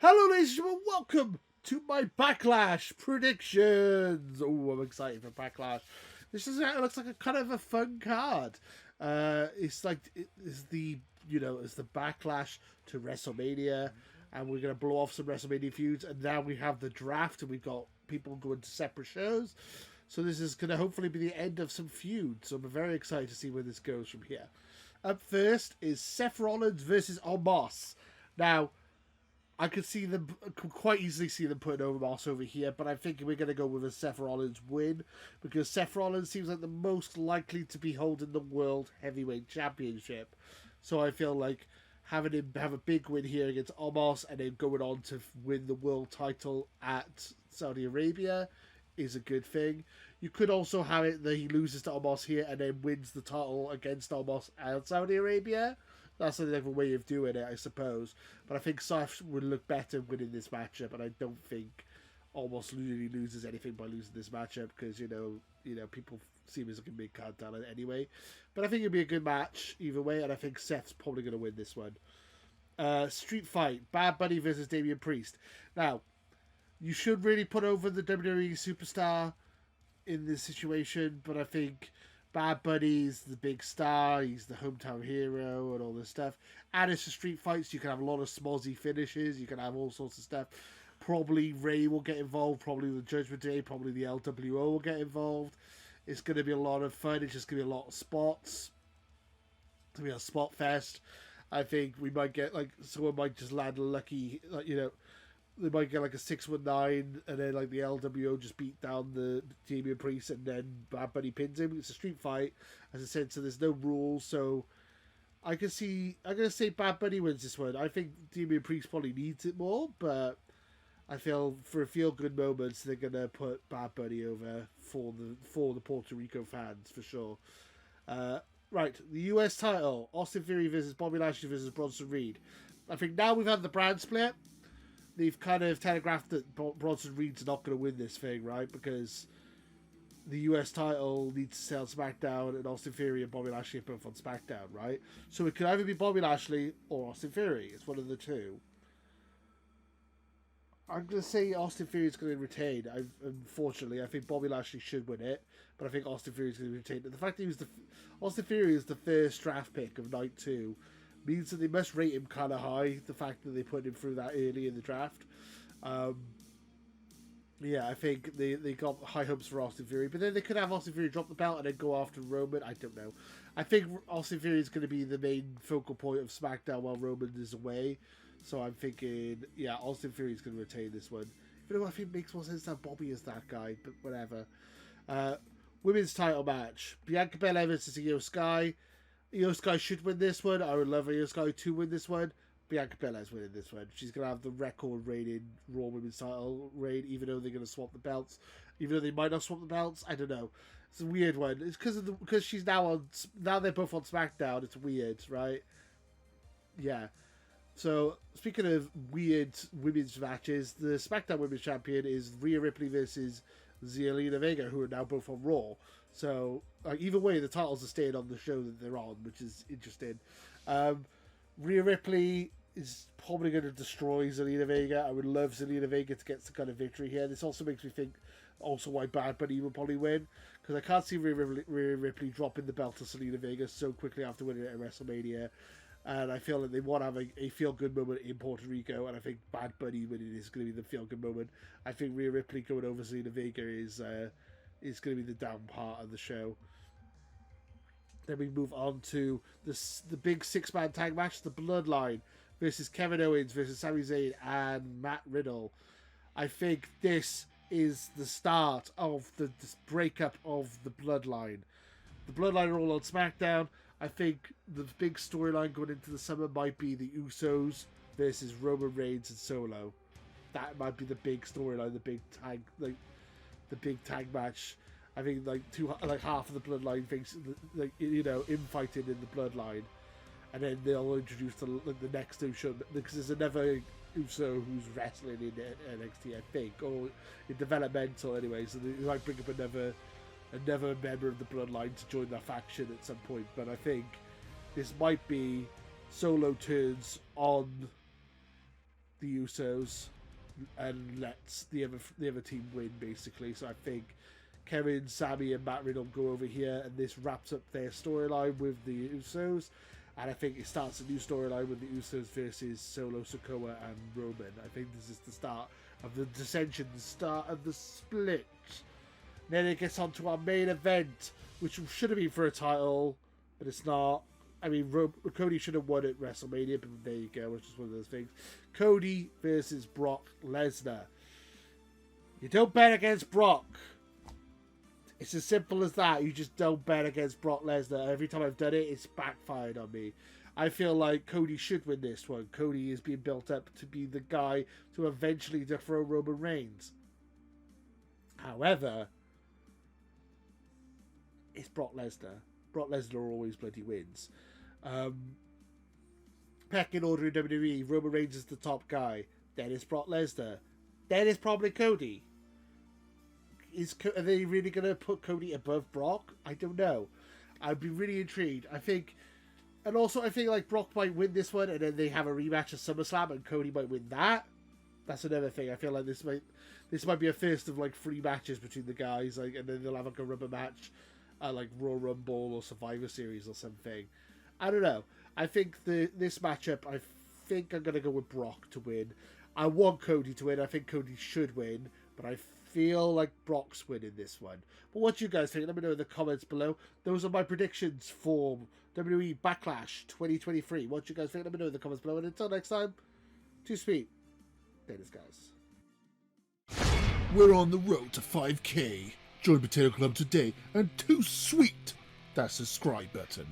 Hello, ladies and gentlemen, welcome to my Backlash predictions. Oh, I'm excited for Backlash. This is it looks like a kind of a fun card. It's the Backlash to WrestleMania, and we're gonna blow off some WrestleMania feuds, and now we have the draft, and we've got people going to separate shows. So this is gonna hopefully be the end of some feuds. So I'm very excited to see where this goes from here. Up first is Seth Rollins versus Omos. Now, I could quite easily see them putting Omos over here, but I think we're going to go with a Seth Rollins win, because Seth Rollins seems like the most likely to be holding the World Heavyweight Championship. So I feel like having him have a big win here against Omos and then going on to win the world title at Saudi Arabia is a good thing. You could also have it that he loses to Omos here and then wins the title against Omos at Saudi Arabia. That's another way of doing it, I suppose. But I think Seth would look better winning this matchup, and I don't think Omos really loses anything by losing this matchup, because you know people see him as like a mid card talent anyway. But I think it'd be a good match either way, and I think Seth's probably going to win this one. Street fight: Bad Bunny versus Damian Priest. Now, you should really put over the WWE superstar in this situation, but I think Bad Bunny's the big star, he's the hometown hero and all this stuff. And it's a street fight, so you can have a lot of smozzy finishes, you can have all sorts of stuff. Probably Ray will get involved, probably the Judgment Day, probably the LWO will get involved. It's going to be a lot of fun, it's just going to be a lot of spots. It's going to be a spot fest. I think we might get, someone might just land lucky, they might get a 619, and then the LWO just beat down the Damian Priest, and then Bad Bunny pins him. It's a street fight, as I said, so there's no rules. So I'm gonna say Bad Bunny wins this one. I think Damian Priest probably needs it more, but I feel for a feel good moments they're gonna put Bad Bunny over for the Puerto Rico fans for sure. Right, the US title: Austin Theory versus Bobby Lashley versus Bronson Reed. I think now we've had the brand split, they've kind of telegraphed that Bronson Reed's not going to win this thing, right? Because the US title needs to stay on SmackDown, and Austin Theory and Bobby Lashley are both on SmackDown, right? So it could either be Bobby Lashley or Austin Theory. It's one of the two. I'm going to say Austin Theory is going to retain. Unfortunately, I think Bobby Lashley should win it, but I think Austin Theory is going to retain. And the fact that Austin Theory is the first draft pick of Night 2 means that they must rate him kind of high, the fact that they put him through that early in the draft. Yeah, I think they got high hopes for Austin Theory, but then they could have Austin Theory drop the belt and then go after Roman. I don't know. I think Austin Theory is going to be the main focal point of SmackDown while Roman is away. So I'm thinking, yeah, Austin Theory is going to retain this one. Even though I think it makes more sense that Bobby is that guy, but whatever. Women's title match: Bianca Belair versus Io Sky. Io Sky should win this one. I would love Io Sky to win this one. Bianca Belair's winning this one. She's going to have the record reigning Raw Women's title reign, even though they're going to swap the belts. Even though they might not swap the belts. I don't know. It's a weird one. It's because she's now they're both on SmackDown. It's weird, right? Yeah. So, speaking of weird women's matches, the SmackDown Women's Champion is Rhea Ripley versus Zelina Vega, who are now both on Raw. So, either way, the titles are staying on the show that they're on, which is interesting. Rhea Ripley is probably going to destroy Zelina Vega. I would love Zelina Vega to get some kind of victory here. This also makes me think also why Bad Bunny will probably win, because I can't see Rhea Ripley dropping the belt to Zelina Vega so quickly after winning it at WrestleMania. And I feel like they want to have a feel-good moment in Puerto Rico, and I think Bad Bunny winning is going to be the feel-good moment. I think Rhea Ripley going over Zelina Vega is going to be the down part of the show. Then we move on to the big six-man tag match, the Bloodline versus Kevin Owens versus Sami Zayn and Matt Riddle. I think this is the start of this breakup of the Bloodline. The Bloodline are all on SmackDown. I think the big storyline going into the summer might be the Usos versus Roman Reigns and Solo. That might be the big storyline, the big tag match. I think half of the Bloodline thinks infighting in the Bloodline, and then they'll introduce the next Uso, because there's another Uso who's wrestling in NXT, I think, or in developmental anyway. So they might bring up another member of the Bloodline to join their faction at some point. But I think this might be Solo turns on the Usos and lets the other team win, basically. So I think Kevin, Sami, and Matt Riddle go over here, and this wraps up their storyline with the Usos. And I think it starts a new storyline with the Usos versus Solo Sikoa and Roman. I think this is the start of the dissension, the start of the split. Then it gets on to our main event, which should have been for a title, but it's not. I mean, Cody should have won at WrestleMania, but there you go. It's just one of those things. Cody versus Brock Lesnar. You don't bet against Brock. It's as simple as that. You just don't bet against Brock Lesnar. Every time I've done it, it's backfired on me. I feel like Cody should win this one. Cody is being built up to be the guy to eventually dethrone Roman Reigns. However, it's Brock Lesnar. Brock Lesnar always bloody wins. Pecking order in WWE, Roman Reigns is the top guy. Then it's Brock Lesnar. Then it's probably Cody. Are they really going to put Cody above Brock? I don't know. I'd be really intrigued. I think like Brock might win this one, and then they have a rematch at SummerSlam, and Cody might win that. That's another thing. I feel like this might be a first of like 3 matches between the guys, like, and then they'll have like a rubber match, like Royal Rumble or Survivor Series or something. I don't know. I think this matchup, I think I'm gonna go with Brock to win. I want Cody to win. I think Cody should win, but I feel like Brock's winning this one. But what do you guys think? Let me know in the comments below. Those are my predictions for WWE Backlash 2023. What do you guys think? Let me know in the comments below. And until next time, too sweet. Laters, guys. We're on the road to 5K. Join Potato Club today and too sweet that subscribe button.